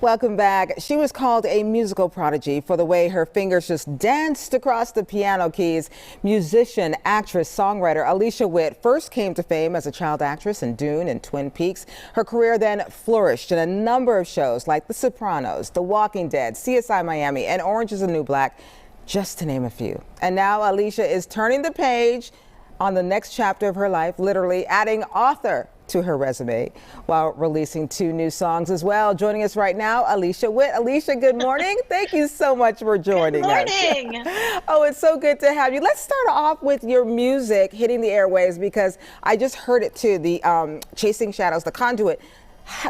Welcome back. She was called a musical prodigy for the way her fingers just danced across the piano keys. Musician, actress, songwriter Alicia Witt first came to fame as a child actress in Dune and Twin Peaks. Her career then flourished in a number of shows like The Sopranos, The Walking Dead, CSI Miami, and Orange is the New Black, just to name a few. And now Alicia is turning the page on the next chapter of her life, literally adding author to her resume while releasing 2 new songs as well. Joining us right now, Alicia Witt. Alicia, good morning. Thank you so much for joining us. Good morning. Oh, it's so good to have you. Let's start off with your music hitting the airwaves, because I just heard it too, the Chasing Shadows, the Conduit.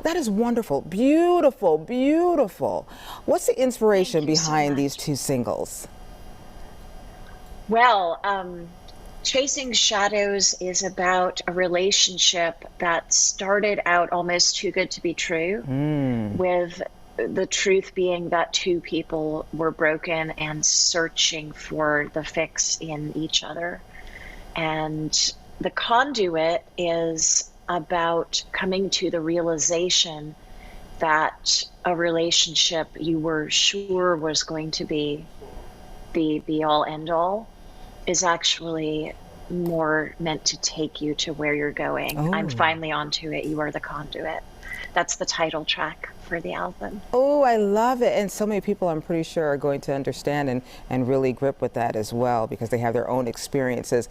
That is wonderful. Beautiful, beautiful. What's the inspiration behind these 2 singles? Well, Chasing Shadows is about a relationship that started out almost too good to be true, with the truth being that 2 people were broken and searching for the fix in each other. And the Conduit is about coming to the realization that a relationship you were sure was going to be the be-all end-all is actually more meant to take you to where you're going. Oh. I'm finally onto it. You are the conduit. That's the title track for the album. Oh, I love it. And so many people, I'm pretty sure, are going to understand and really grip with that as well, because they have their own experiences.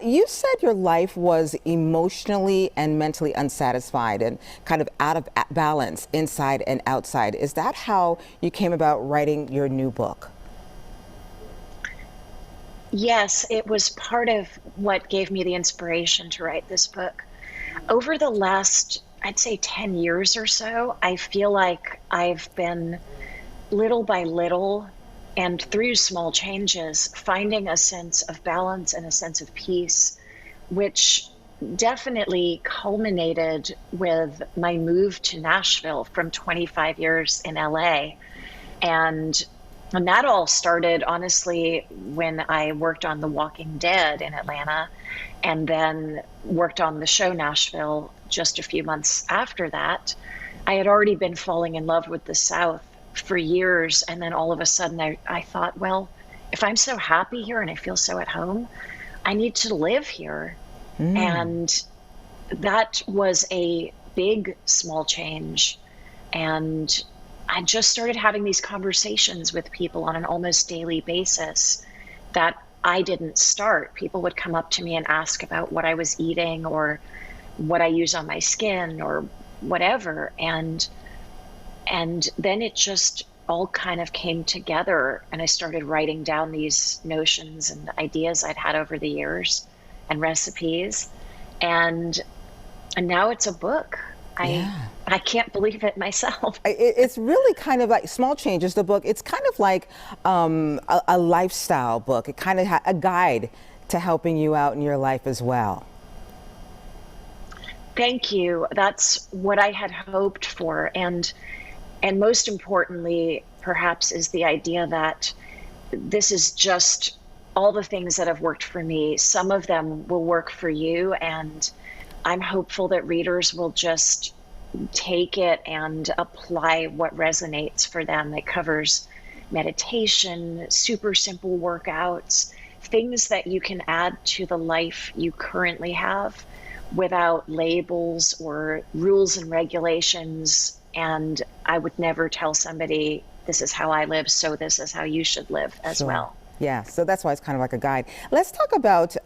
You said your life was emotionally and mentally unsatisfied and kind of out of balance inside and outside. Is that how you came about writing your new book? Yes, it was part of what gave me the inspiration to write this book. Over the last, I'd say 10 years or so, I feel like I've been little by little and through small changes finding a sense of balance and a sense of peace, which definitely culminated with my move to Nashville from 25 years in LA. And that all started, honestly, when I worked on The Walking Dead in Atlanta, and then worked on the show Nashville just a few months after that. I had already been falling in love with the South for years, and then all of a sudden I thought, well, if I'm so happy here and I feel so at home, I need to live here. And that was a big, small change. And I just started having these conversations with people on an almost daily basis that I didn't start. People would come up to me and ask about what I was eating or what I use on my skin or whatever. And then it just all kind of came together, and I started writing down these notions and ideas I'd had over the years and recipes. And now it's a book. I can't believe it myself. It's really kind of like Small Changes, the book. It's kind of like a lifestyle book. It kind of a guide to helping you out in your life as well. Thank you. That's what I had hoped for. And most importantly, perhaps, is the idea that this is just all the things that have worked for me. Some of them will work for you, and I'm hopeful that readers will just take it and apply what resonates for them. It covers meditation, super simple workouts, things that you can add to the life you currently have without labels or rules and regulations. And I would never tell somebody, this is how I live, so this is how you should live as well. Yeah, so that's why it's kind of like a guide. Let's talk about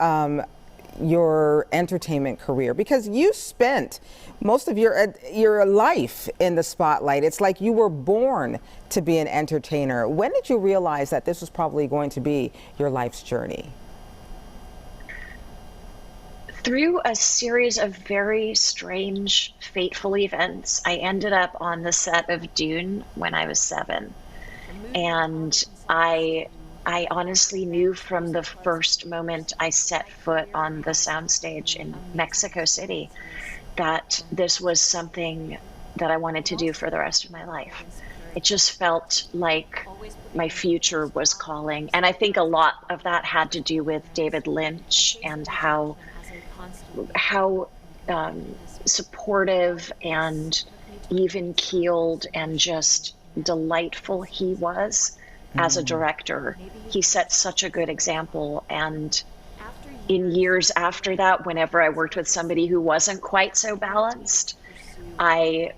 your entertainment career, because you spent most of your life in the spotlight. It's like you were born to be an entertainer. When did you realize that this was probably going to be your life's journey? Through a series of very strange, fateful events. I ended up on the set of Dune when I was 7. And I honestly knew from the first moment I set foot on the soundstage in Mexico City that this was something that I wanted to do for the rest of my life. It just felt like my future was calling. And I think a lot of that had to do with David Lynch and how supportive and even keeled and just delightful he was as a director. He set such a good example. And in years after that, whenever I worked with somebody who wasn't quite so balanced, I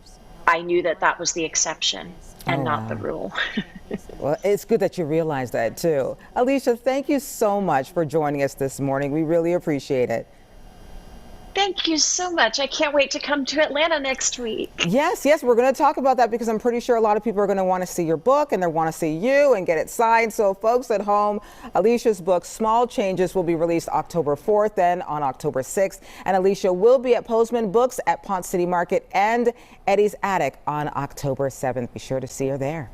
knew that that was the exception and not the rule. Well, it's good that you realize that too. Alicia, thank you so much for joining us this morning. We really appreciate it. Thank you so much. I can't wait to come to Atlanta next week. Yes, we're going to talk about that because I'm pretty sure a lot of people are going to want to see your book and they want to see you and get it signed. So folks at home, Alicia's book, Small Changes, will be released October 4th, then on October 6th. And Alicia will be at Postman Books at Ponce City Market and Eddie's Attic on October 7th. Be sure to see her there.